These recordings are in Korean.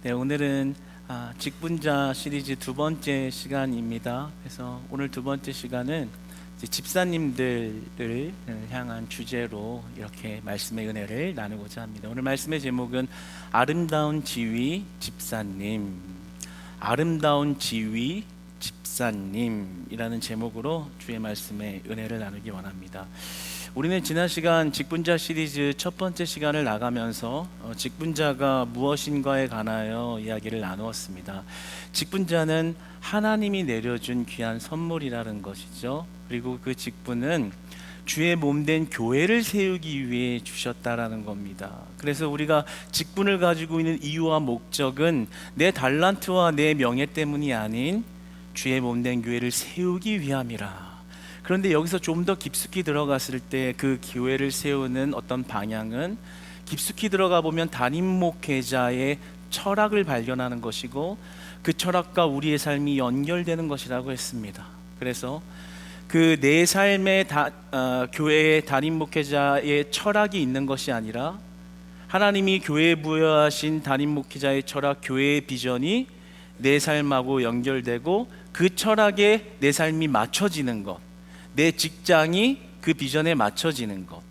네, 오늘은 직분자 시리즈 두 번째 시간입니다. 그래서 오늘 두 번째 시간은 이제 집사님들을 향한 주제로 이렇게 말씀의 은혜를 나누고자 합니다. 오늘 말씀의 제목은 아름다운 지위 집사님, 아름다운 지위 집사님이라는 제목으로 주의 말씀의 은혜를 나누기 원합니다. 우리는 지난 시간 직분자 시리즈 첫 번째 시간을 나가면서 직분자가 무엇인가에 관하여 이야기를 나누었습니다. 직분자는 하나님이 내려준 귀한 선물이라는 것이죠. 그리고 그 직분은 주의 몸된 교회를 세우기 위해 주셨다라는 겁니다. 그래서 우리가 직분을 가지고 있는 이유와 목적은 내 달란트와 내 명예 때문이 아닌 주의 몸된 교회를 세우기 위함이라. 그런데 여기서 좀 더 깊숙이 들어갔을 때 그 교회를 세우는 어떤 방향은 깊숙이 들어가 보면 담임 목회자의 철학을 발견하는 것이고 그 철학과 우리의 삶이 연결되는 것이라고 했습니다. 그래서 그 내 삶의 교회의 담임 목회자의 철학이 있는 것이 아니라 하나님이 교회에 부여하신 담임 목회자의 철학, 교회의 비전이 내 삶하고 연결되고 그 철학에 내 삶이 맞춰지는 것, 내 직장이 그 비전에 맞춰지는 것,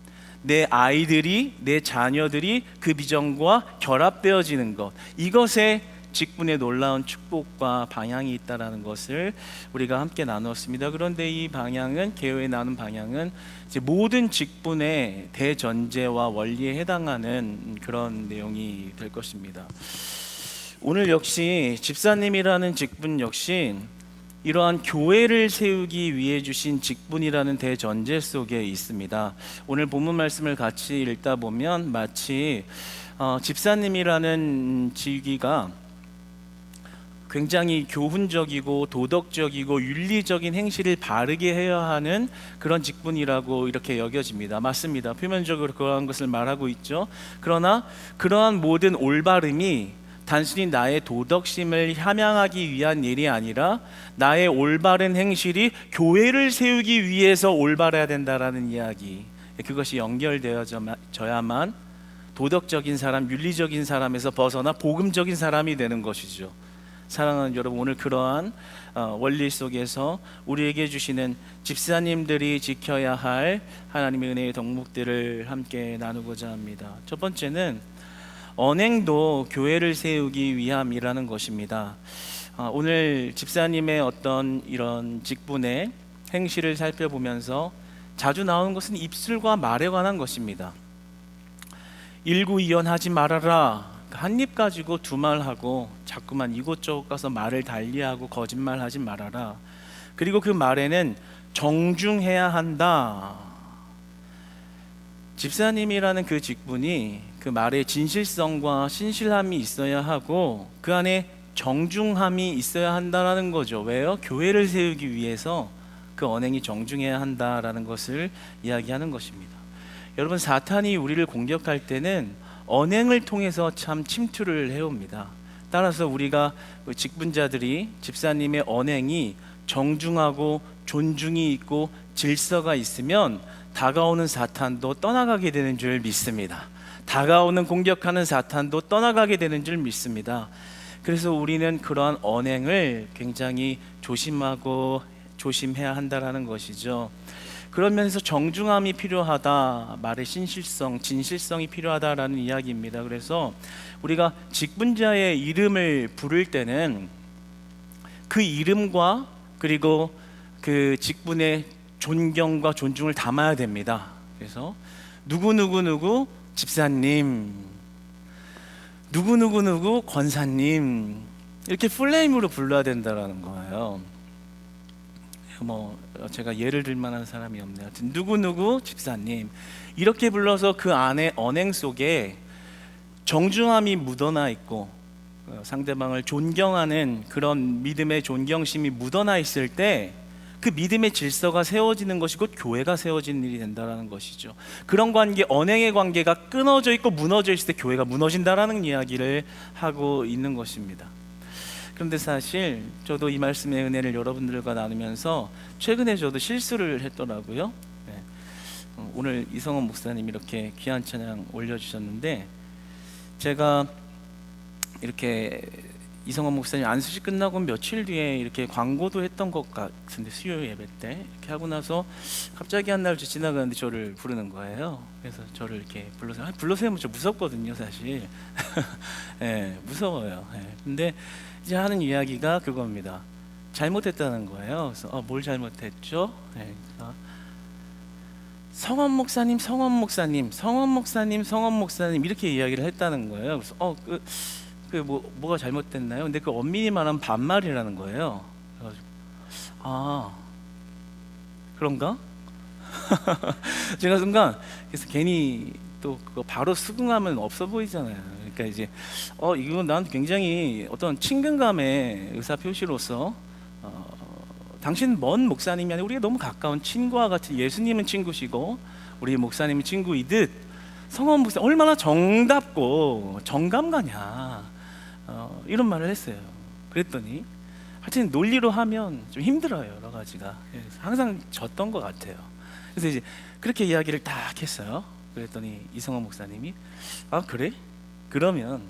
내 아이들이, 내 자녀들이 그 비전과 결합되어지는 것, 이것에 직분의 놀라운 축복과 방향이 있다는 것을 우리가 함께 나누었습니다. 그런데 이 방향은, 개요에 나눈 방향은 이제 모든 직분의 대전제와 원리에 해당하는 그런 내용이 될 것입니다. 오늘 역시 집사님이라는 직분 역시 이러한 교회를 세우기 위해 주신 직분이라는 대전제 속에 있습니다. 오늘 본문 말씀을 같이 읽다 보면 마치 집사님이라는 직위가 굉장히 교훈적이고 도덕적이고 윤리적인 행실을 바르게 해야 하는 그런 직분이라고 이렇게 여겨집니다. 맞습니다. 표면적으로 그러한 것을 말하고 있죠. 그러나 그러한 모든 올바름이 단순히 나의 도덕심을 함양하기 위한 일이 아니라 나의 올바른 행실이 교회를 세우기 위해서 올바라야 된다라는 이야기, 그것이 연결되어져야만 도덕적인 사람, 윤리적인 사람에서 벗어나 복음적인 사람이 되는 것이죠. 사랑하는 여러분, 오늘 그러한 원리 속에서 우리에게 주시는 집사님들이 지켜야 할 하나님의 은혜의 덕목들을 함께 나누고자 합니다. 첫 번째는 언행도 교회를 세우기 위함이라는 것입니다. 오늘 집사님의 어떤 이런 직분의 행실을 살펴보면서 자주 나오는 것은 입술과 말에 관한 것입니다. 일구이연하지 말아라. 한 입 가지고 두 말하고 자꾸만 이곳저곳 가서 말을 달리하고 거짓말하지 말아라. 그리고 그 말에는 정중해야 한다. 집사님이라는 그 직분이 그 말에 진실성과 신실함이 있어야 하고 그 안에 정중함이 있어야 한다는 거죠. 왜요? 교회를 세우기 위해서 그 언행이 정중해야 한다라는 것을 이야기하는 것입니다. 여러분, 사탄이 우리를 공격할 때는 언행을 통해서 참 침투를 해옵니다. 따라서 우리가 직분자들이 집사님의 언행이 정중하고 존중이 있고 질서가 있으면 다가오는 사탄도 떠나가게 되는 줄 믿습니다. 다가오는 공격하는 사탄도 떠나가게 되는 줄 믿습니다. 그래서 우리는 그러한 언행을 굉장히 조심하고 조심해야 한다라는 것이죠. 그런 면에서 정중함이 필요하다, 말의 신실성, 진실성이 필요하다라는 이야기입니다. 그래서 우리가 직분자의 이름을 부를 때는 그 이름과 그리고 그 직분의 존경과 존중을 담아야 됩니다. 그래서 누구누구누구 집사님, 누구누구누구 권사님, 이렇게 풀네임으로 불러야 된다는 거예요. 제가 예를 들 만한 사람이 없네요. 누구누구 집사님, 이렇게 불러서 그 안에 언행 속에 정중함이 묻어나 있고 상대방을 존경하는 그런 믿음의 존경심이 묻어나 있을 때 그 믿음의 질서가 세워지는 것이 곧 교회가 세워지는 일이 된다는 것이죠. 그런 관계, 언행의 관계가 끊어져 있고 무너져 있을 때 교회가 무너진다라는 이야기를 하고 있는 것입니다. 그런데 사실 저도 이 말씀의 은혜를 여러분들과 나누면서 최근에 저도 실수를 했더라고요. 오늘 이성원 목사님 이렇게 귀한 찬양 올려주셨는데 제가 이렇게 이성원 목사님 안수식 끝나고 며칠 뒤에 이렇게 광고도 했던 것 같은데 수요 예배 때 이렇게 하고 나서 갑자기 한 날 지나가는데 저를 부르는 거예요. 그래서 저를 이렇게 불러서 불러서 하면 저 무섭거든요 사실. 예, 무서워요. 예. 근데 이제 하는 이야기가 그겁니다. 잘못했다는 거예요. 그래서 뭘 잘못했죠? 예, 그래서 성원 목사님, 성원 목사님, 성원 목사님, 성원 목사님 이렇게 이야기를 했다는 거예요. 그래서 뭐가 잘못됐나요? 근데 그 엄밀히 말하면 반말이라는 거예요. 그래가지고 그런가? 제가 순간 그래서 괜히 또 그거 바로 수긍하면 없어 보이잖아요. 그러니까 이제 이건 난 굉장히 어떤 친근감의 의사 표시로서 당신 먼 목사님이 아니라 우리가 너무 가까운 친구와 같이 예수님은 친구시고 우리 목사님은 친구이듯 성원 목사 얼마나 정답고 정감가냐 이런 말을 했어요. 그랬더니 하여튼 논리로 하면 좀 힘들어요 여러 가지가. 그래서 항상 졌던 것 같아요. 그래서 이제 그렇게 이야기를 딱 했어요. 그랬더니 이성원 목사님이 그래? 그러면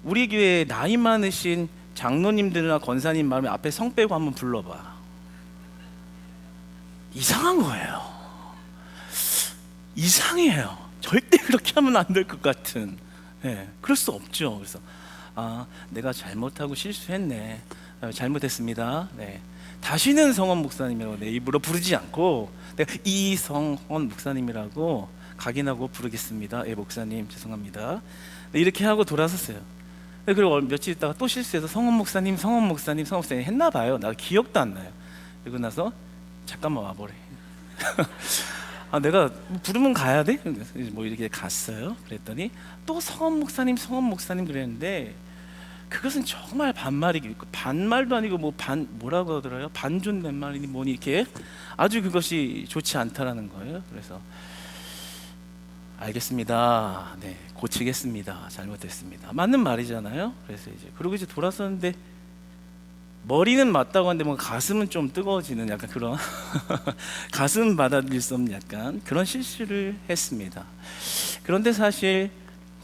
우리 교회 나이 많으신 장로님들이나 권사님 말면 앞에 성 빼고 한번 불러봐. 이상한 거예요. 이상해요. 절대 그렇게 하면 안 될 것 같은. 그럴 수 없죠. 그래서 내가 잘못하고 실수했네. 잘못했습니다. 네. 다시는 성원 목사님이라고 내 입으로 부르지 않고 내가 이성원 목사님이라고 각인하고 부르겠습니다. 목사님 죄송합니다. 네, 이렇게 하고 돌아섰어요. 그리고 며칠 있다가 또 실수해서 성원 목사님, 성원 목사님, 성원 목사님 했나 봐요. 나 기억도 안 나요. 그리고 나서 잠깐만 와보래. 내가 부르면 가야 돼? 뭐 이렇게 갔어요. 그랬더니 또 성원 목사님, 성원 목사님 그랬는데 그것은 정말 반말도 아니고 뭐라고 하더라고요? 반존댓말이니 뭐니 이렇게 아주 그것이 좋지 않다라는 거예요. 그래서 알겠습니다. 네, 고치겠습니다. 잘못했습니다. 맞는 말이잖아요. 그래서 그리고 이제 돌아섰는데 머리는 맞다고 하는데 뭔가 가슴은 좀 뜨거워지는 약간 그런 가슴은 받아들일 수 없는 약간 그런 실수를 했습니다. 그런데 사실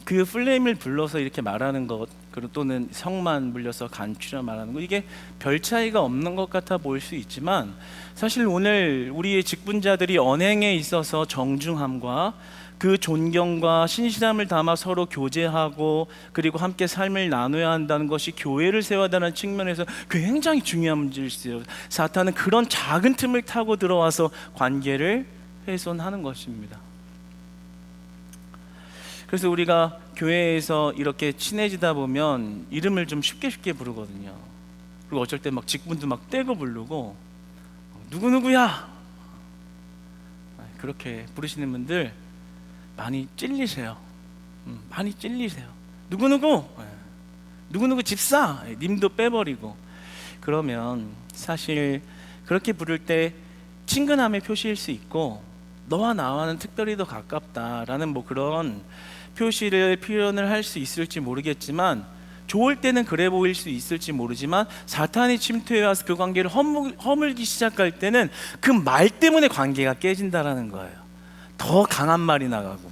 그 플레임을 불러서 이렇게 말하는 것 그리고 또는 성만 물려서 간추려 말하는 것 이게 별 차이가 없는 것 같아 보일 수 있지만 사실 오늘 우리의 직분자들이 언행에 있어서 정중함과 그 존경과 신실함을 담아 서로 교제하고 그리고 함께 삶을 나눠야 한다는 것이 교회를 세워야 한다는 측면에서 굉장히 중요한 문제일수요. 사탄은 그런 작은 틈을 타고 들어와서 관계를 훼손하는 것입니다. 그래서 우리가 교회에서 이렇게 친해지다 보면 이름을 좀 쉽게 부르거든요. 그리고 어쩔 때 막 직분도 막 떼고 부르고 누구누구야 그렇게 부르시는 분들 많이 찔리세요. 많이 찔리세요. 누구누구 집사 님도 빼버리고 그러면 사실 그렇게 부를 때 친근함의 표시일 수 있고 너와 나와는 특별히 더 가깝다라는 뭐 그런 표현을 할 수 있을지 모르겠지만 좋을 때는 그래 보일 수 있을지 모르지만 사탄이 침투해 와서 그 관계를 허물기 시작할 때는 그 말 때문에 관계가 깨진다라는 거예요. 더 강한 말이 나가고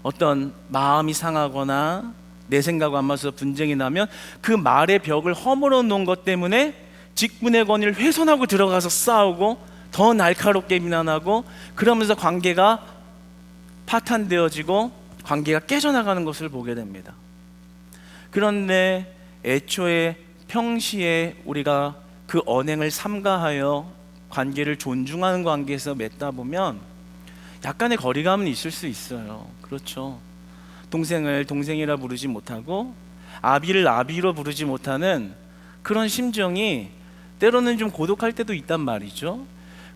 어떤 마음이 상하거나 내 생각과 안 맞아서 분쟁이 나면 그 말의 벽을 허물어 놓은 것 때문에 직분의 권위를 훼손하고 들어가서 싸우고 더 날카롭게 비난하고 그러면서 관계가 파탄되어지고 관계가 깨져나가는 것을 보게 됩니다. 그런데 애초에 평시에 우리가 그 언행을 삼가하여 관계를 존중하는 관계에서 맺다 보면 약간의 거리감은 있을 수 있어요. 그렇죠. 동생을 동생이라 부르지 못하고 아비를 아비로 부르지 못하는 그런 심정이 때로는 좀 고독할 때도 있단 말이죠.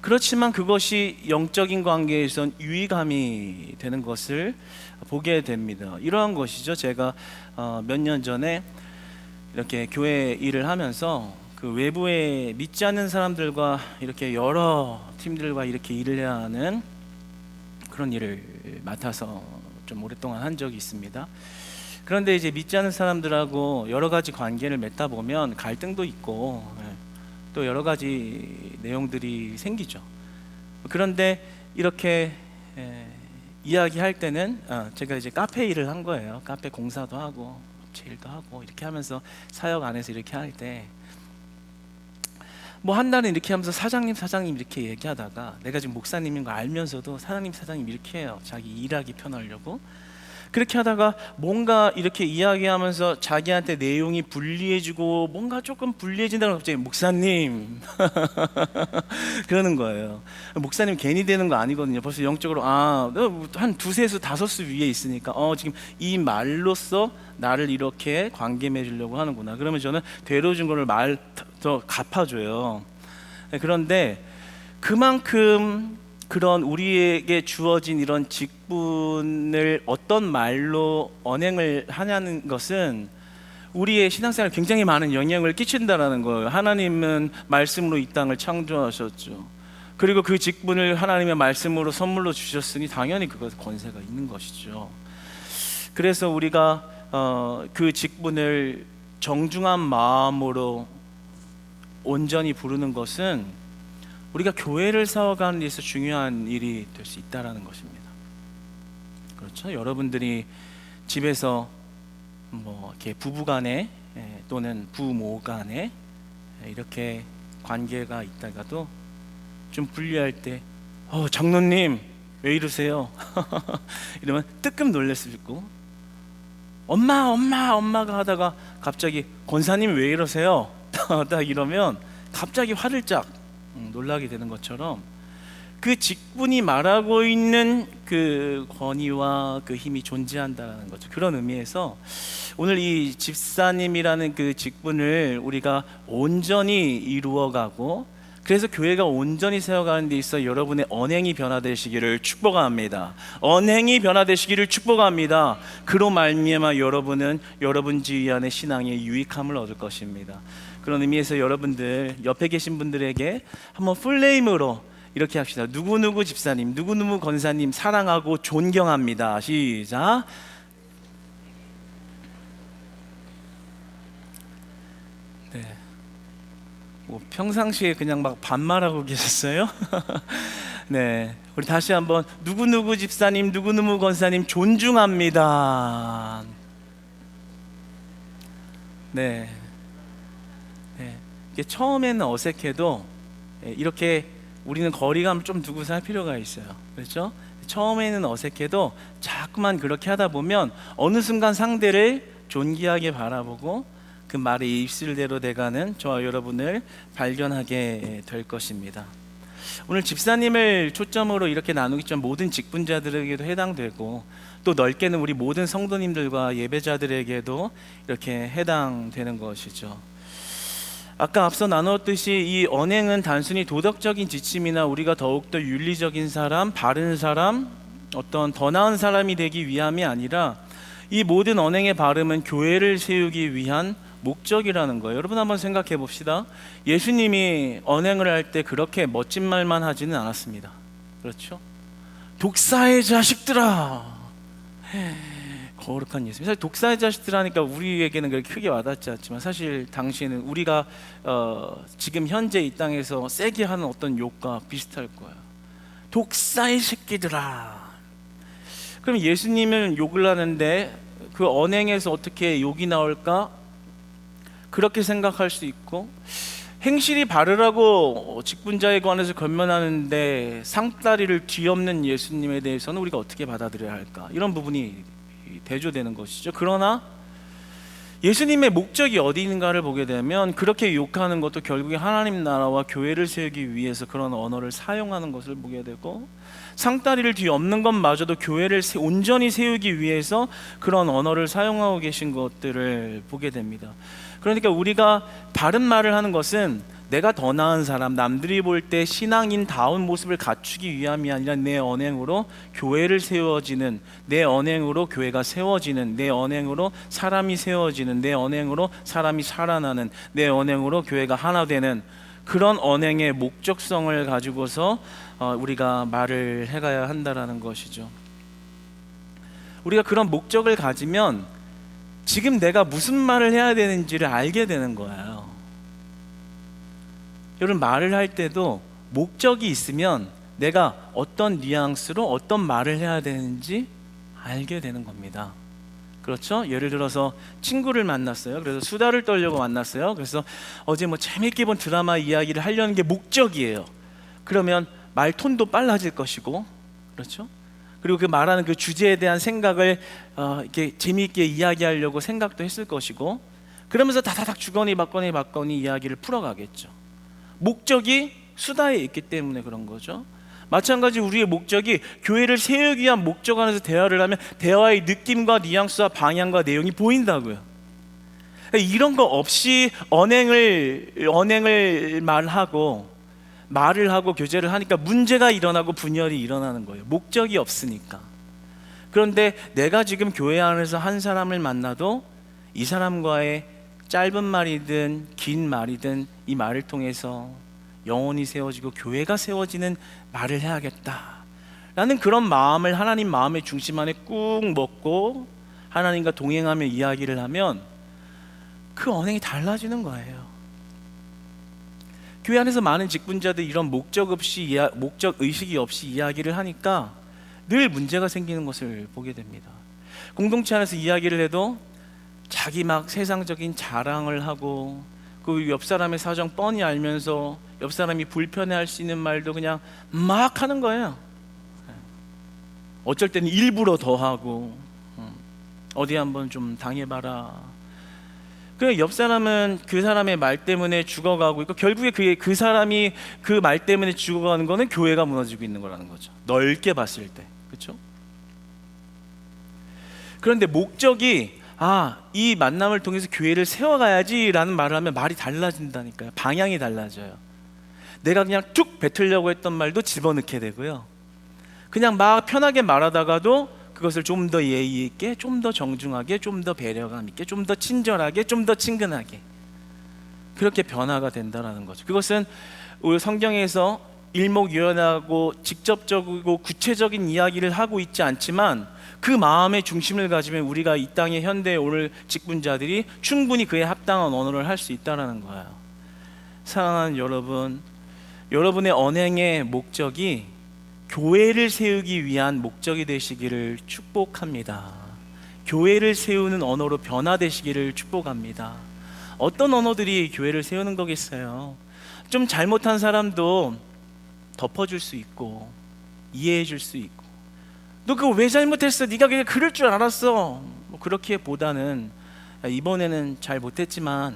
그렇지만 그것이 영적인 관계에선 유의감이 되는 것을 보게 됩니다. 이러한 것이죠. 제가 몇 년 전에 이렇게 교회 일을 하면서 그 외부에 믿지 않는 사람들과 이렇게 여러 팀들과 이렇게 일을 해야 하는 그런 일을 맡아서 좀 오랫동안 한 적이 있습니다. 그런데 이제 믿지 않는 사람들하고 여러 가지 관계를 맺다 보면 갈등도 있고 또 여러 가지 내용들이 생기죠. 그런데 이렇게 이야기할 때는 제가 이제 카페 일을 한 거예요. 카페 공사도 하고 제일도 하고 이렇게 하면서 사역 안에서 이렇게 할 때 뭐 한 달은 이렇게 하면서 사장님 이렇게 얘기하다가 내가 지금 목사님인 거 알면서도 사장님 이렇게 해요. 자기 일하기 편하려고. 그렇게 하다가 뭔가 이렇게 이야기하면서 자기한테 내용이 불리해지고 뭔가 조금 불리해진다고 갑자기 목사님 그러는 거예요. 목사님 괜히 되는 거 아니거든요. 벌써 영적으로 한 두세 수 다섯 수 위에 있으니까 지금 이 말로써 나를 이렇게 관계 맺으려고 하는구나. 그러면 저는 되로 준 거를 말 더 갚아줘요. 그런데 그만큼 그런 우리에게 주어진 이런 직분을 어떤 말로 언행을 하냐는 것은 우리의 신앙생활에 굉장히 많은 영향을 끼친다라는 거예요. 하나님은 말씀으로 이 땅을 창조하셨죠. 그리고 그 직분을 하나님의 말씀으로 선물로 주셨으니 당연히 그것 권세가 있는 것이죠. 그래서 우리가 그 직분을 정중한 마음으로 온전히 부르는 것은 우리가 교회를 세워가는 데 있어서 중요한 일이 될 수 있다는 것입니다. 그렇죠? 여러분들이 집에서 뭐 이렇게 부부간에 또는 부모간에 이렇게 관계가 있다가도 좀 불리할 때 장로님 왜 이러세요? 이러면 뜨끔 놀랄 수 있고, 엄마가 하다가 갑자기 권사님 왜 이러세요? 딱 이러면 갑자기 화를 짝 놀라게 되는 것처럼 그 직분이 말하고 있는 그 권위와 그 힘이 존재한다는 거죠. 그런 의미에서 오늘 이 집사님이라는 그 직분을 우리가 온전히 이루어가고, 그래서 교회가 온전히 세워가는 데 있어 여러분의 언행이 변화되시기를 축복합니다. 언행이 변화되시기를 축복합니다. 그로 말미암아 여러분은 여러분 지위 안에 신앙의 유익함을 얻을 것입니다. 그런 의미에서 여러분들 옆에 계신 분들에게 한번 풀네임으로 이렇게 합시다. 누구누구 집사님, 누구누구 권사님 사랑하고 존경합니다. 시작. 네. 뭐 평상시에 그냥 막 반말하고 계셨어요? 네, 우리 다시 한번 누구누구 집사님, 누구누구 권사님 존중합니다. 네. 이게 처음에는 어색해도 이렇게 우리는 거리감을 좀 두고 살 필요가 있어요. 그렇죠? 처음에는 어색해도 자꾸만 그렇게 하다 보면 어느 순간 상대를 존귀하게 바라보고 그 말의 입술대로 돼가는 저와 여러분을 발견하게 될 것입니다. 오늘 집사님을 초점으로 이렇게 나누겠지만 모든 직분자들에게도 해당되고, 또 넓게는 우리 모든 성도님들과 예배자들에게도 이렇게 해당되는 것이죠. 아까 앞서 나누었듯이 이 언행은 단순히 도덕적인 지침이나 우리가 더욱더 윤리적인 사람, 바른 사람, 어떤 더 나은 사람이 되기 위함이 아니라 이 모든 언행의 발음은 교회를 세우기 위한 목적이라는 거예요. 여러분 한번 생각해 봅시다. 예수님이 언행을 할 때 그렇게 멋진 말만 하지는 않았습니다. 그렇죠? 독사의 자식들아, 거룩한 예수님. 사실 독사의 자식들하니까 우리에게는 그렇게 크게 와닿지 않지만 사실 당시에는 우리가 지금 현재 이 땅에서 세게 하는 어떤 욕과 비슷할 거예요. 독사의 새끼들아. 그럼 예수님은 욕을 하는데 그 언행에서 어떻게 욕이 나올까? 그렇게 생각할 수 있고, 행실이 바르라고 직분자에 관해서 권면하는데 상다리를 뒤엎는 예수님에 대해서는 우리가 어떻게 받아들여야 할까? 이런 부분이 대조되는 것이죠. 그러나 예수님의 목적이 어디 있는가를 보게 되면 그렇게 욕하는 것도 결국에 하나님 나라와 교회를 세우기 위해서 그런 언어를 사용하는 것을 보게 되고, 상다리를 뒤엎는 것마저도 교회를 온전히 세우기 위해서 그런 언어를 사용하고 계신 것들을 보게 됩니다. 그러니까 우리가 바른 말을 하는 것은 내가 더 나은 사람, 남들이 볼 때 신앙인다운 모습을 갖추기 위함이 아니라 내 언행으로 교회를 세워지는, 내 언행으로 교회가 세워지는, 내 언행으로 사람이 세워지는, 내 언행으로 사람이 살아나는, 내 언행으로 교회가 하나 되는 그런 언행의 목적성을 가지고서 우리가 말을 해가야 한다라는 것이죠. 우리가 그런 목적을 가지면 지금 내가 무슨 말을 해야 되는지를 알게 되는 거예요. 여러분, 말을 할 때도 목적이 있으면 내가 어떤 뉘앙스로 어떤 말을 해야 되는지 알게 되는 겁니다. 그렇죠? 예를 들어서 친구를 만났어요. 그래서 수다를 떨려고 만났어요. 그래서 어제 뭐 재밌게 본 드라마 이야기를 하려는 게 목적이에요. 그러면 말 톤도 빨라질 것이고, 그렇죠? 그리고 그 말하는 그 주제에 대한 생각을 이렇게 재미있게 이야기하려고 생각도 했을 것이고, 그러면서 다다닥 주거니 받거니 이야기를 풀어가겠죠. 목적이 수다에 있기 때문에 그런 거죠. 마찬가지 우리의 목적이 교회를 세우기 위한 목적 안에서 대화를 하면 대화의 느낌과 뉘앙스와 방향과 내용이 보인다고요. 이런 거 없이 언행을 말을 하고 교제를 하니까 문제가 일어나고 분열이 일어나는 거예요. 목적이 없으니까. 그런데 내가 지금 교회 안에서 한 사람을 만나도 이 사람과의 짧은 말이든 긴 말이든 이 말을 통해서 영혼이 세워지고 교회가 세워지는 말을 해야겠다라는 그런 마음을 하나님 마음의 중심 안에 꾹 먹고 하나님과 동행하며 이야기를 하면 그 언행이 달라지는 거예요. 교회 안에서 많은 직분자들이 이런 목적 의식이 없이 이야기를 하니까 늘 문제가 생기는 것을 보게 됩니다. 공동체 안에서 이야기를 해도 자기 막 세상적인 자랑을 하고 그 옆 사람의 사정 뻔히 알면서 옆 사람이 불편해할 수 있는 말도 그냥 막 하는 거예요. 어쩔 때는 일부러 더 하고 어디 한번 좀 당해봐라. 그 옆 사람은 그 사람의 말 때문에 죽어가고 있고 결국에 그 사람이 그 말 때문에 죽어가는 거는 교회가 무너지고 있는 거라는 거죠. 넓게 봤을 때, 그렇죠? 그런데 목적이 이 만남을 통해서 교회를 세워가야지라는 말을 하면 말이 달라진다니까요. 방향이 달라져요. 내가 그냥 툭 뱉으려고 했던 말도 집어넣게 되고요. 그냥 막 편하게 말하다가도 그것을 좀 더 예의 있게, 좀 더 정중하게, 좀 더 배려감 있게, 좀 더 친절하게, 좀 더 친근하게 그렇게 변화가 된다는 거죠. 그것은 우리 성경에서 일목요연하고 직접적이고 구체적인 이야기를 하고 있지 않지만 그 마음의 중심을 가지면 우리가 이 땅의 현대에 오늘 직분자들이 충분히 그에 합당한 언어를 할 수 있다는 거예요. 사랑하는 여러분, 여러분의 언행의 목적이 교회를 세우기 위한 목적이 되시기를 축복합니다. 교회를 세우는 언어로 변화되시기를 축복합니다. 어떤 언어들이 교회를 세우는 거겠어요? 좀 잘못한 사람도 덮어줄 수 있고 이해해 줄 수 있고, 너 그거 왜 잘못했어? 네가 그냥 그럴 줄 알았어. 뭐 그렇게 보다는 이번에는 잘 못했지만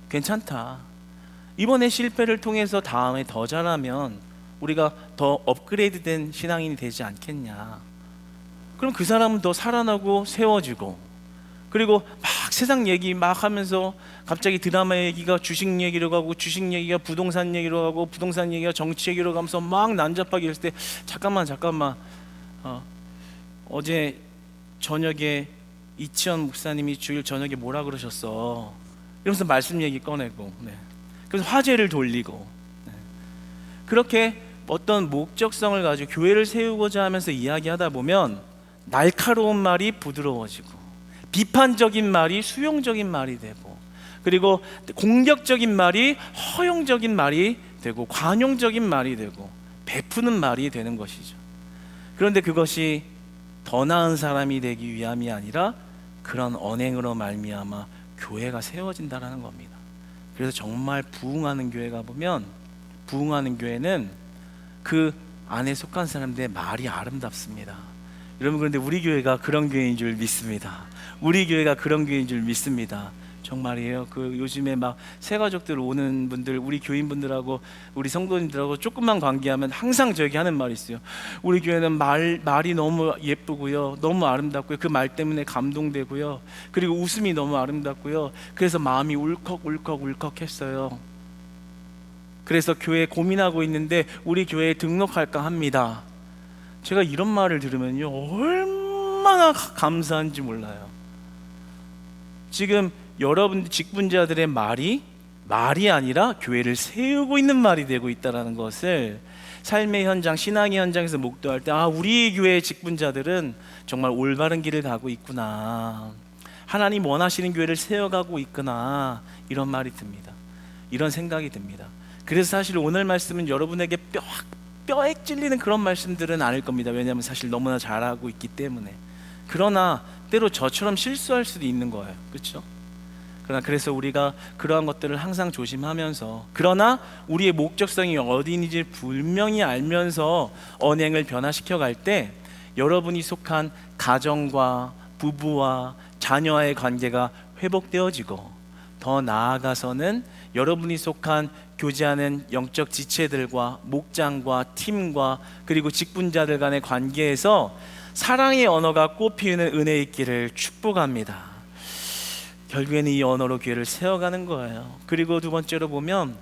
괜찮다. 이번에 실패를 통해서 다음에 더 잘하면 우리가 더 업그레이드된 신앙인이 되지 않겠냐. 그럼 그 사람은 더 살아나고 세워지고, 그리고 막 세상 얘기 막 하면서 갑자기 드라마 얘기가 주식 얘기로 가고 주식 얘기가 부동산 얘기로 가고 부동산 얘기가 정치 얘기로 가면서 막 난잡하게 했을 때 잠깐만 어제 저녁에 이치현 목사님이 주일 저녁에 뭐라 그러셨어? 이러면서 말씀 얘기 꺼내고, 그래서 화제를 돌리고, 그렇게 어떤 목적성을 가지고 교회를 세우고자 하면서 이야기하다 보면 날카로운 말이 부드러워지고 비판적인 말이 수용적인 말이 되고, 그리고 공격적인 말이 허용적인 말이 되고 관용적인 말이 되고 베푸는 말이 되는 것이죠. 그런데 그것이 더 나은 사람이 되기 위함이 아니라 그런 언행으로 말미암아 교회가 세워진다는 겁니다. 그래서 정말 부흥하는 교회가 보면, 부흥하는 교회는 그 안에 속한 사람들의 말이 아름답습니다. 여러분, 그런데 우리 교회가 그런 교회인 줄 믿습니다. 우리 교회가 그런 교회인 줄 믿습니다. 정말이에요. 그 요즘에 막 새가족들 오는 분들, 우리 교인분들하고 우리 성도님들하고 조금만 관계하면 항상 저에게 하는 말이 있어요. 우리 교회는 말이 너무 예쁘고요, 너무 아름답고요, 그 말 때문에 감동되고요, 그리고 웃음이 너무 아름답고요, 그래서 마음이 울컥 했어요. 그래서 교회에 고민하고 있는데 우리 교회에 등록할까 합니다. 제가 이런 말을 들으면요, 얼마나 감사한지 몰라요. 지금 여러분 직분자들의 말이 아니라 교회를 세우고 있는 말이 되고 있다는 것을 삶의 현장, 신앙의 현장에서 목도할 때 우리 교회의 직분자들은 정말 올바른 길을 가고 있구나, 하나님 원하시는 교회를 세워가고 있구나, 이런 말이 듭니다. 이런 생각이 듭니다. 그래서 사실 오늘 말씀은 여러분에게 뼈에 찔리는 그런 말씀들은 아닐 겁니다. 왜냐하면 사실 너무나 잘하고 있기 때문에. 그러나 때로 저처럼 실수할 수도 있는 거예요. 그렇죠? 그러나 그래서 우리가 그러한 것들을 항상 조심하면서, 그러나 우리의 목적성이 어디인지 분명히 알면서 언행을 변화시켜 갈 때 여러분이 속한 가정과 부부와 자녀와의 관계가 회복되어지고, 더 나아가서는 여러분이 속한 교제하는 영적 지체들과 목장과 팀과 그리고 직분자들 간의 관계에서 사랑의 언어가 꽃피우는 은혜 있기를 축복합니다. 결국에는 이 언어로 교회를 세워가는 거예요. 그리고 두 번째로 보면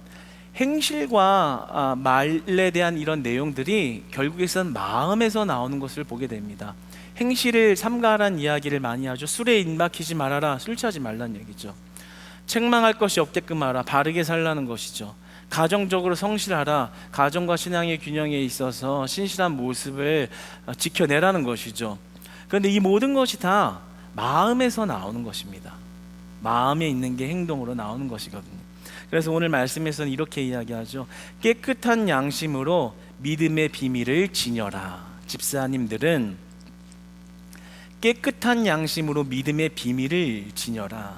행실과 말에 대한 이런 내용들이 결국에선 마음에서 나오는 것을 보게 됩니다. 행실을 삼가라는 이야기를 많이 하죠. 술에 입막히지 말아라, 술 취하지 말라는 얘기죠. 책망할 것이 없게끔 하라, 바르게 살라는 것이죠. 가정적으로 성실하라, 가정과 신앙의 균형에 있어서 신실한 모습을 지켜내라는 것이죠. 그런데 이 모든 것이 다 마음에서 나오는 것입니다. 마음에 있는 게 행동으로 나오는 것이거든요. 그래서 오늘 말씀에서는 이렇게 이야기하죠. 깨끗한 양심으로 믿음의 비밀을 지녀라. 집사님들은 깨끗한 양심으로 믿음의 비밀을 지녀라.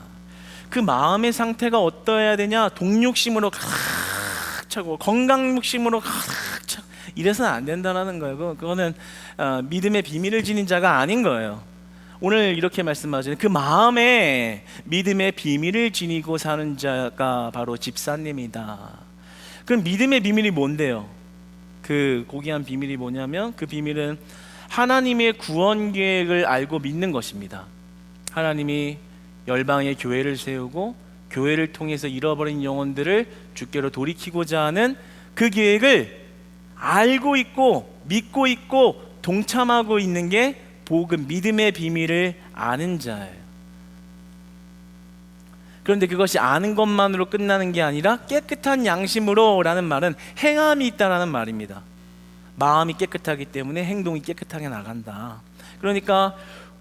그 마음의 상태가 어떠해야 되냐? 동욕심으로 가득 차고 건강욕심으로 가득 차고 이래서는 안 된다는 거예요. 그거는 믿음의 비밀을 지닌 자가 아닌 거예요. 오늘 이렇게 말씀하시는 그 마음에 믿음의 비밀을 지니고 사는 자가 바로 집사님이다. 그럼 믿음의 비밀이 뭔데요? 그 고귀한 비밀이 뭐냐면, 그 비밀은 하나님의 구원 계획을 알고 믿는 것입니다. 하나님이 열방의 교회를 세우고 교회를 통해서 잃어버린 영혼들을 주께로 돌이키고자 하는 그 계획을 알고 있고 믿고 있고 동참하고 있는 게 복음, 믿음의 비밀을 아는 자예요. 그런데 그것이 아는 것만으로 끝나는 게 아니라 깨끗한 양심으로 라는 말은 행함이 있다라는 말입니다. 마음이 깨끗하기 때문에 행동이 깨끗하게 나간다. 그러니까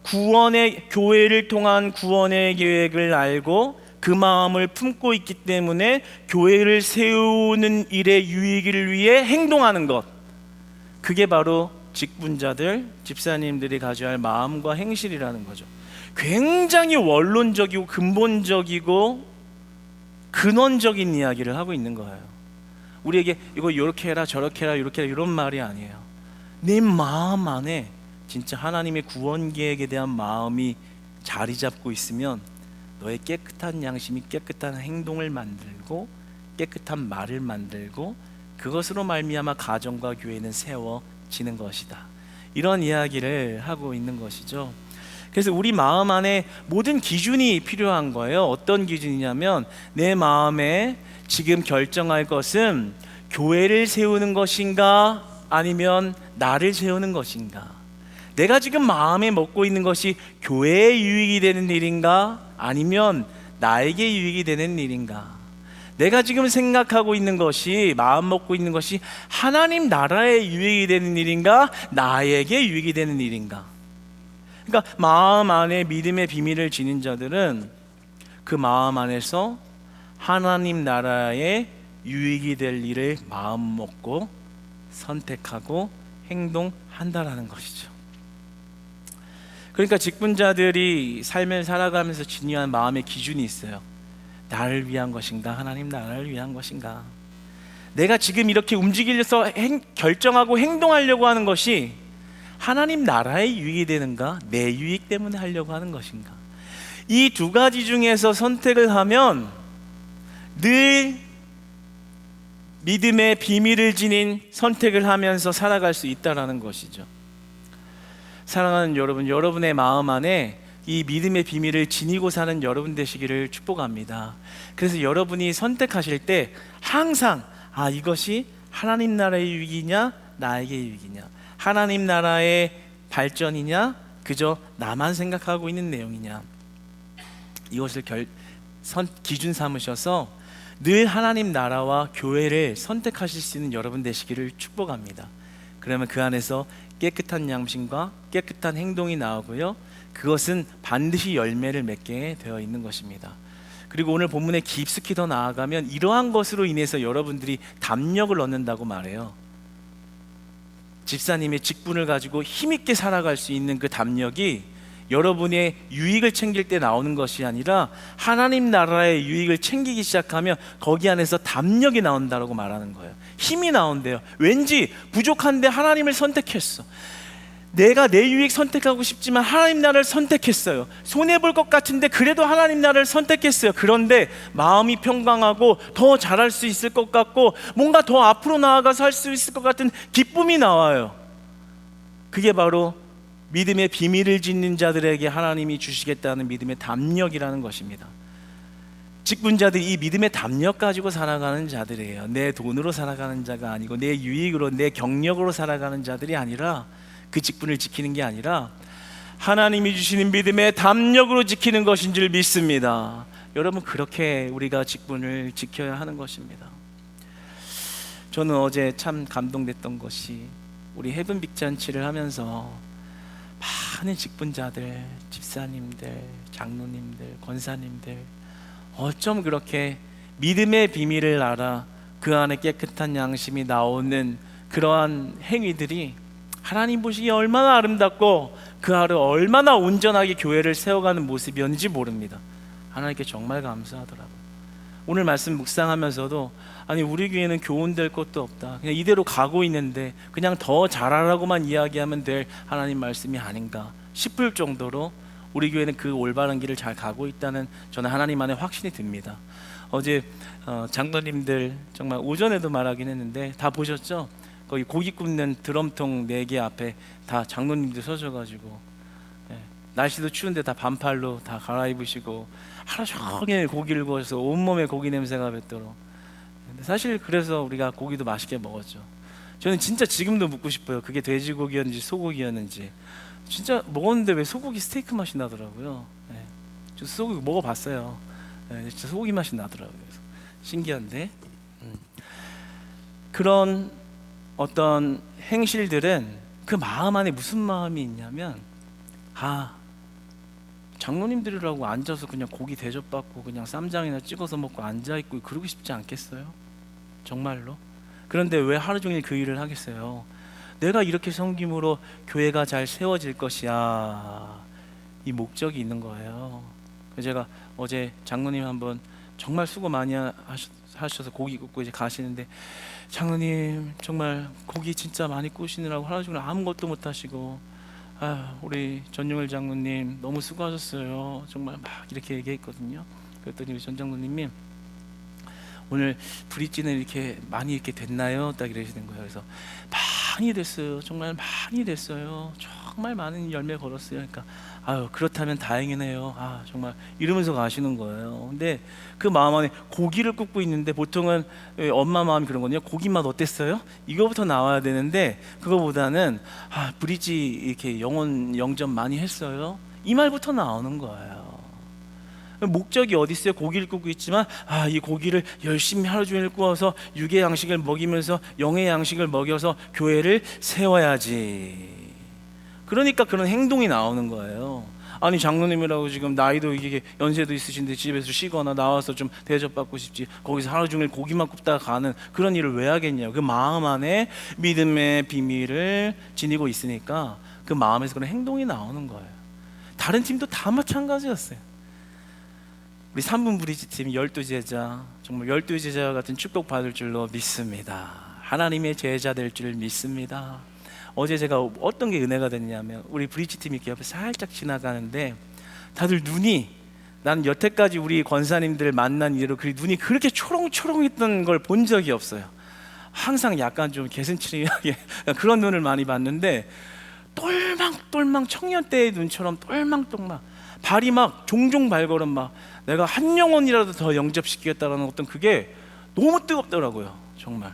구원의, 교회를 통한 구원의 계획을 알고 그 마음을 품고 있기 때문에 교회를 세우는 일의 유익을 위해 행동하는 것, 그게 바로 직분자들, 집사님들이 가져야 할 마음과 행실이라는 거죠. 굉장히 원론적이고 근본적이고 근원적인 이야기를 하고 있는 거예요. 우리에게 이거 이렇게 해라 저렇게 해라 이렇게 해라 이런 말이 아니에요. 내 마음 안에 진짜 하나님의 구원 계획에 대한 마음이 자리 잡고 있으면 너의 깨끗한 양심이 깨끗한 행동을 만들고 깨끗한 말을 만들고 그것으로 말미암아 가정과 교회는 세워지는 것이다. 이런 이야기를 하고 있는 것이죠. 그래서 우리 마음 안에 모든 기준이 필요한 거예요. 어떤 기준이냐면, 내 마음에 지금 결정할 것은 교회를 세우는 것인가 아니면 나를 세우는 것인가. 내가 지금 마음에 먹고 있는 것이 교회에 유익이 되는 일인가 아니면 나에게 유익이 되는 일인가. 내가 지금 생각하고 있는 것이, 마음 먹고 있는 것이 하나님 나라에 유익이 되는 일인가 나에게 유익이 되는 일인가. 그러니까 마음 안에 믿음의 비밀을 지닌 자들은 그 마음 안에서 하나님 나라에 유익이 될 일을 마음 먹고 선택하고 행동한다라는 것이죠. 그러니까 직분자들이 삶을 살아가면서 중요한 마음의 기준이 있어요. 나를 위한 것인가 하나님 나라를 위한 것인가. 내가 지금 이렇게 움직이려서 결정하고 행동하려고 하는 것이 하나님 나라에 유익이 되는가 내 유익 때문에 하려고 하는 것인가. 이 두 가지 중에서 선택을 하면 늘 믿음의 비밀을 지닌 선택을 하면서 살아갈 수 있다는 것이죠. 사랑하는 여러분, 여러분의 마음 안에 이 믿음의 비밀을 지니고 사는 여러분 되시기를 축복합니다. 그래서 여러분이 선택하실 때 항상 이것이 하나님 나라의 유익이냐 나에게 유익이냐, 하나님 나라의 발전이냐 그저 나만 생각하고 있는 내용이냐, 이것을 기준 삼으셔서 늘 하나님 나라와 교회를 선택하실 수 있는 여러분 되시기를 축복합니다. 그러면 그 안에서 깨끗한 양심과 깨끗한 행동이 나오고요, 그것은 반드시 열매를 맺게 되어 있는 것입니다. 그리고 오늘 본문에 깊숙이 더 나아가면 이러한 것으로 인해서 여러분들이 담력을 얻는다고 말해요. 집사님의 직분을 가지고 힘있게 살아갈 수 있는 그 담력이 여러분의 유익을 챙길 때 나오는 것이 아니라 하나님 나라의 유익을 챙기기 시작하면 거기 안에서 담력이 나온다고 말하는 거예요. 힘이 나온대요. 왠지 부족한데 하나님을 선택했어. 내가 내 유익 선택하고 싶지만 하나님 나라를 선택했어요. 손해볼 것 같은데 그래도 하나님 나라를 선택했어요. 그런데 마음이 평강하고 더 잘할 수 있을 것 같고 뭔가 더 앞으로 나아가서 할 수 있을 것 같은 기쁨이 나와요. 그게 바로 믿음의 비밀을 짓는 자들에게 하나님이 주시겠다는 믿음의 담력이라는 것입니다. 직분자들이 이 믿음의 담력 가지고 살아가는 자들이에요. 내 돈으로 살아가는 자가 아니고 내 유익으로 내 경력으로 살아가는 자들이 아니라, 그 직분을 지키는 게 아니라 하나님이 주시는 믿음의 담력으로 지키는 것인 줄 믿습니다. 여러분, 그렇게 우리가 직분을 지켜야 하는 것입니다. 저는 어제 참 감동됐던 것이, 우리 헤븐 빅잔치를 하면서 많은 직분자들, 집사님들, 장로님들, 권사님들 어쩜 그렇게 믿음의 비밀을 알아 그 안에 깨끗한 양심이 나오는 그러한 행위들이 하나님 보시기에 얼마나 아름답고 그 하루 얼마나 온전하게 교회를 세워가는 모습이었는지 모릅니다. 하나님께 정말 감사하더라고요. 오늘 말씀 묵상하면서도, 아니 우리 교회는 교훈될 것도 없다, 그냥 이대로 가고 있는데 그냥 더 잘하라고만 이야기하면 될 하나님 말씀이 아닌가 싶을 정도로 우리 교회는 그 올바른 길을 잘 가고 있다는 저는 하나님 안에 확신이 듭니다. 어제 장로님들 정말 오전에도 말하긴 했는데 다 보셨죠? 거기 고기 굽는 드럼통 4개 앞에 다 장로님들 서셔가지고, 날씨도 추운데 다 반팔로 다 갈아입으시고 하루 종일 고기를 구워서 온몸에 고기 냄새가 뱉도록. 사실 그래서 우리가 고기도 맛있게 먹었죠. 저는 진짜 지금도 묻고 싶어요. 그게 돼지고기였는지 소고기였는지. 진짜 먹었는데 왜 소고기 스테이크 맛이 나더라고요. 저 소고기 먹어봤어요. 진짜 소고기 맛이 나더라고요. 신기한데, 그런 어떤 행실들은 그 마음 안에 무슨 마음이 있냐면, 장로님들이라고 앉아서 그냥 고기 대접받고 그냥 쌈장이나 찍어서 먹고 앉아있고 그러고 싶지 않겠어요? 정말로? 그런데 왜 하루 종일 그 일을 하겠어요? 내가 이렇게 섬김으로 교회가 잘 세워질 것이야, 이 목적이 있는 거예요. 제가 어제 장로님 한번 정말 수고 많이 하셔서 고기 굽고 이제 가시는데, 장로님 정말 고기 진짜 많이 구우시느라고 하루 종일 아무것도 못 하시고, 우리 전용일 장로님 너무 수고하셨어요, 정말 막 이렇게 얘기했거든요. 그랬더니 우리 전 장로님이 오늘 브릿지는 이렇게 많이 이렇게 됐나요? 딱 이러시는 거예요. 그래서 많이 됐어요, 정말 많이 됐어요, 정말 많은 열매 걸었어요. 그러니까 그렇다면 다행이네요, 정말 이러면서 가시는 거예요. 근데 그 마음 안에 고기를 굽고 있는데, 보통은 엄마 마음이 그런 거든요. 고기 맛 어땠어요? 이거부터 나와야 되는데, 그거보다는 브릿지 이렇게 영점 많이 했어요, 이 말부터 나오는 거예요. 목적이 어디 있어요? 고기를 굽고 있지만 이 고기를 열심히 하루 종일 구워서 육의 양식을 먹이면서 영의 양식을 먹여서 교회를 세워야지. 그러니까 그런 행동이 나오는 거예요. 아니 장로님이라고 지금 나이도 이게 연세도 있으신데 집에서 쉬거나 나와서 좀 대접받고 싶지, 거기서 하루 종일 고기만 굽다가 가는 그런 일을 왜 하겠냐고. 그 마음 안에 믿음의 비밀을 지니고 있으니까 그 마음에서 그런 행동이 나오는 거예요. 다른 팀도 다 마찬가지였어요. 우리 3분 브리지 팀 12제자, 정말 12제자와 같은 축복 받을 줄로 믿습니다. 하나님의 제자 될 줄 믿습니다. 어제 제가 어떤 게 은혜가 됐냐면, 우리 브리지 팀이 이렇게 옆에 살짝 지나가는데 다들 눈이, 난 여태까지 우리 권사님들을 만난 이후로 그 눈이 그렇게 초롱초롱했던 걸 본 적이 없어요. 항상 약간 좀 개슴츠레하게 그런 눈을 많이 봤는데, 똘망똘망 청년 때의 눈처럼 똘망똘망, 발이 막 종종 발걸음, 막 내가 한 영혼이라도 더 영접시키겠다라는 어떤 그게 너무 뜨겁더라고요, 정말.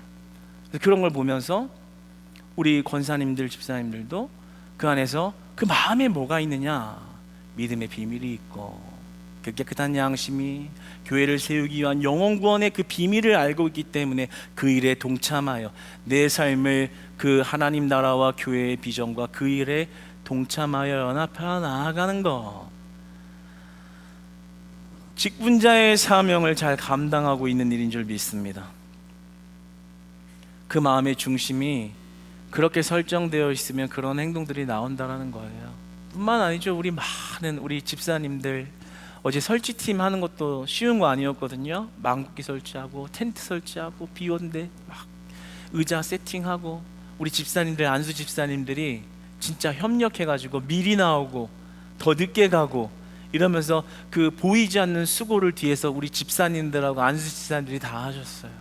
그런 걸 보면서 우리 권사님들, 집사님들도 그 안에서 그 마음에 뭐가 있느냐, 믿음의 비밀이 있고 그 깨끗한 양심이 교회를 세우기 위한 영혼 구원의 그 비밀을 알고 있기 때문에 그 일에 동참하여 내 삶을 그 하나님 나라와 교회의 비전과 그 일에 동참하여 연합하여 나아가는 것, 직분자의 사명을 잘 감당하고 있는 일인 줄 믿습니다. 그 마음의 중심이 그렇게 설정되어 있으면 그런 행동들이 나온다라는 거예요. 뿐만 아니죠. 우리 많은 우리 집사님들 어제 설치팀 하는 것도 쉬운 거 아니었거든요. 망국기 설치하고 텐트 설치하고 비 오는데 막 의자 세팅하고 우리 집사님들 안수 집사님들이 진짜 협력해가지고 미리 나오고 더 늦게 가고 이러면서 그 보이지 않는 수고를 뒤에서 우리 집사님들하고 안수 집사님들이 다 하셨어요.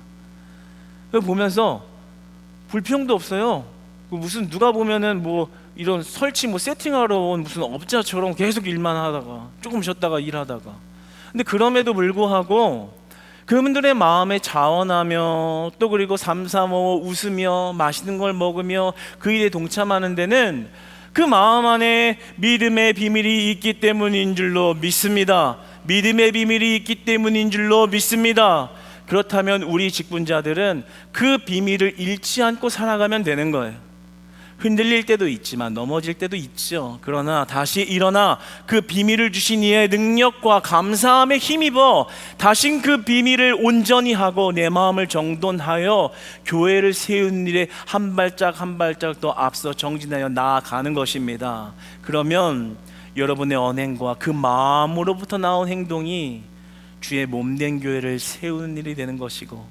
그걸 보면서 불평도 없어요. 무슨 누가 보면은 뭐 이런 설치 뭐 세팅하러 온 무슨 업자처럼 계속 일만 하다가 조금 쉬었다가 일하다가, 근데 그럼에도 불구하고 그분들의 마음에 자원하며 또 그리고 삼삼오오 웃으며 맛있는 걸 먹으며 그 일에 동참하는 데는 그 마음 안에 믿음의 비밀이 있기 때문인 줄로 믿습니다. 믿음의 비밀이 있기 때문인 줄로 믿습니다. 그렇다면 우리 직분자들은 그 비밀을 잃지 않고 살아가면 되는 거예요. 흔들릴 때도 있지만 넘어질 때도 있죠. 그러나 다시 일어나 그 비밀을 주신 이의 능력과 감사함에 힘입어 다신 그 비밀을 온전히 하고 내 마음을 정돈하여 교회를 세우는 일에 한 발짝 한 발짝 더 앞서 정진하여 나아가는 것입니다. 그러면 여러분의 언행과 그 마음으로부터 나온 행동이 주의 몸된 교회를 세우는 일이 되는 것이고,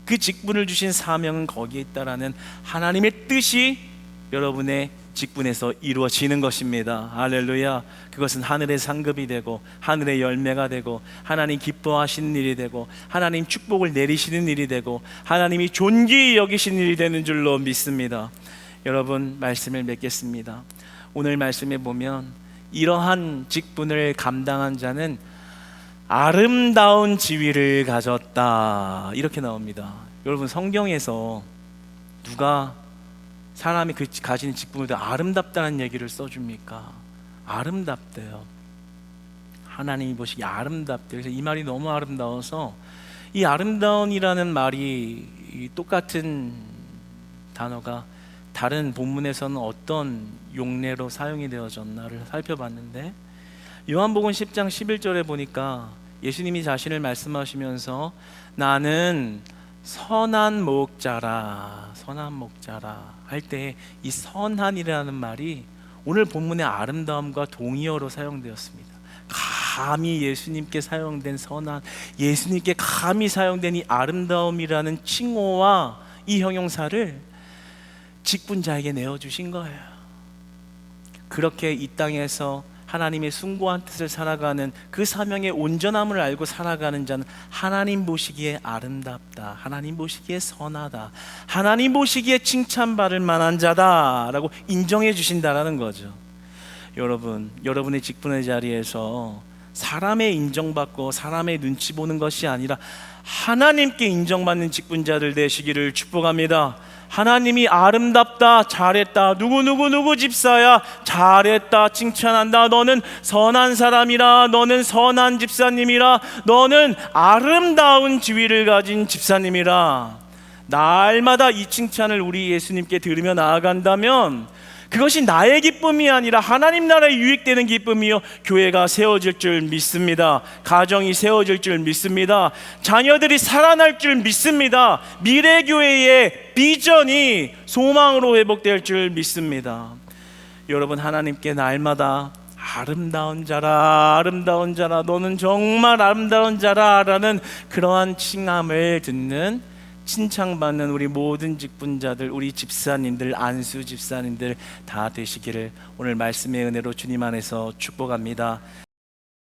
그 직분을 주신 사명은 거기에 있다라는 하나님의 뜻이 여러분의 직분에서 이루어지는 것입니다. 할렐루야. 그것은 하늘의 상급이 되고 하늘의 열매가 되고 하나님 기뻐하시는 일이 되고 하나님 축복을 내리시는 일이 되고 하나님이 존귀히 여기시는 일이 되는 줄로 믿습니다. 여러분, 말씀을 맺겠습니다. 오늘 말씀에 보면 이러한 직분을 감당한 자는 아름다운 지위를 가졌다 이렇게 나옵니다. 여러분, 성경에서 누가 사람이 그 가진 직분을 아름답다는 얘기를 써줍니까? 아름답대요. 하나님이 보시기에 아름답대요. 그래서 이 말이 너무 아름다워서 이 아름다운이라는 말이 이 똑같은 단어가 다른 본문에서는 어떤 용례로 사용이 되어졌나를 살펴봤는데, 요한복음 10장 11절에 보니까 예수님이 자신을 말씀하시면서 나는 선한 목자라, 선한 목자라 할 때 이 선한이라는 말이 오늘 본문의 아름다움과 동의어로 사용되었습니다. 감히 예수님께 사용된 선한, 예수님께 감히 사용된 이 아름다움이라는 칭호와 이 형용사를 직분자에게 내어주신 거예요. 그렇게 이 땅에서 하나님의 숭고한 뜻을 살아가는 그 사명의 온전함을 알고 살아가는 자는 하나님 보시기에 아름답다, 하나님 보시기에 선하다, 하나님 보시기에 칭찬받을 만한 자다라고 인정해 주신다라는 거죠. 여러분, 여러분의 직분의 자리에서 사람의 인정받고 사람의 눈치 보는 것이 아니라 하나님께 인정받는 직분자들 되시기를 축복합니다. 하나님이 아름답다, 잘했다, 누구 집사야, 잘했다, 칭찬한다, 너는 선한 사람이라, 너는 선한 집사님이라, 너는 아름다운 지위를 가진 집사님이라, 날마다 이 칭찬을 우리 예수님께 들으며 나아간다면 그것이 나의 기쁨이 아니라 하나님 나라에 유익되는 기쁨이요 교회가 세워질 줄 믿습니다. 가정이 세워질 줄 믿습니다. 자녀들이 살아날 줄 믿습니다. 미래교회의 비전이 소망으로 회복될 줄 믿습니다. 여러분, 하나님께 날마다 아름다운 자라, 아름다운 자라, 너는 정말 아름다운 자라 라는 그러한 칭함을 듣는, 칭찬받는 우리 모든 직분자들, 우리 집사님들, 안수 집사님들 다 되시기를 오늘 말씀의 은혜로 주님 안에서 축복합니다.